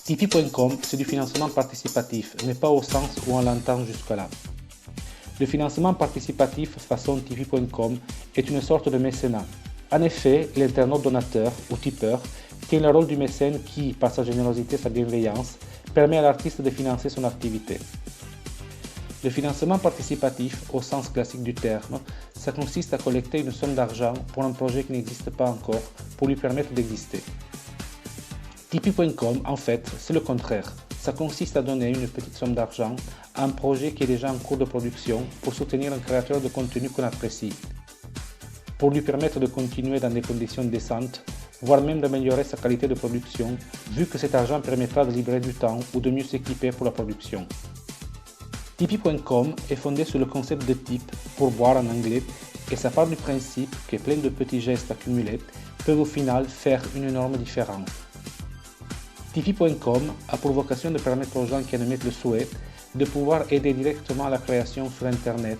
Tipeee.com, c'est du financement participatif, mais pas au sens où on l'entend jusque-là. Le financement participatif façon Tipeee.com est une sorte de mécénat. En effet, l'internaute donateur ou tipeur tient le rôle du mécène qui, par sa générosité et sa bienveillance, permet à l'artiste de financer son activité. Le financement participatif, au sens classique du terme, ça consiste à collecter une somme d'argent pour un projet qui n'existe pas encore, pour lui permettre d'exister. Tipeee.com, en fait, c'est le contraire. Ça consiste à donner une petite somme d'argent à un projet qui est déjà en cours de production pour soutenir un créateur de contenu qu'on apprécie, pour lui permettre de continuer dans des conditions décentes, voire même d'améliorer sa qualité de production, vu que cet argent permettra de libérer du temps ou de mieux s'équiper pour la production. Tipeee.com est fondé sur le concept de tip, pourboire en anglais, et ça part du principe que plein de petits gestes accumulés peuvent au final faire une énorme différence. Tipeee.com a pour vocation de permettre aux gens qui en émettent le souhait de pouvoir aider directement à la création sur Internet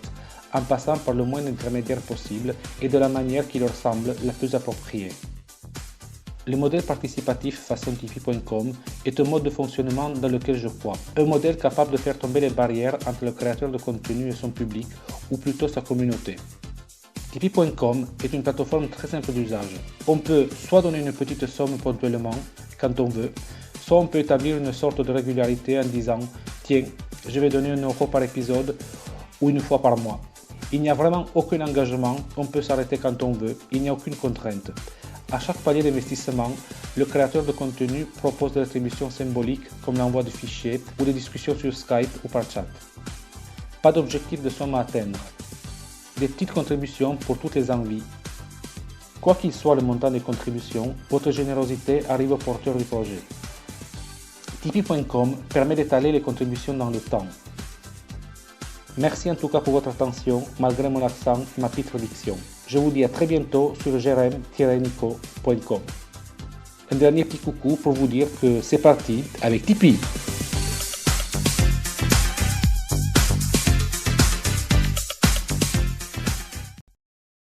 en passant par le moins d'intermédiaires possible et de la manière qui leur semble la plus appropriée. Le modèle participatif façon Tipeee.com est un mode de fonctionnement dans lequel je crois. Un modèle capable de faire tomber les barrières entre le créateur de contenu et son public, ou plutôt sa communauté. Tipeee.com est une plateforme très simple d'usage. On peut soit donner une petite somme ponctuellement, quand on veut, soit on peut établir une sorte de régularité en disant « Tiens, je vais donner 1 euro par épisode ou une fois par mois ». Il n'y a vraiment aucun engagement, on peut s'arrêter quand on veut, il n'y a aucune contrainte. À chaque palier d'investissement, le créateur de contenu propose des rétributions symboliques comme l'envoi de fichiers ou des discussions sur Skype ou par chat. Pas d'objectif de somme à atteindre. Des petites contributions pour toutes les envies. Quoi qu'il soit le montant des contributions, votre générosité arrive au porteur du projet. Tipeee.com permet d'étaler les contributions dans le temps. Merci en tout cas pour votre attention, malgré mon accent et ma petite diction. Je vous dis à très bientôt sur jerem-nico.com. Un dernier petit coucou pour vous dire que c'est parti avec Tipeee.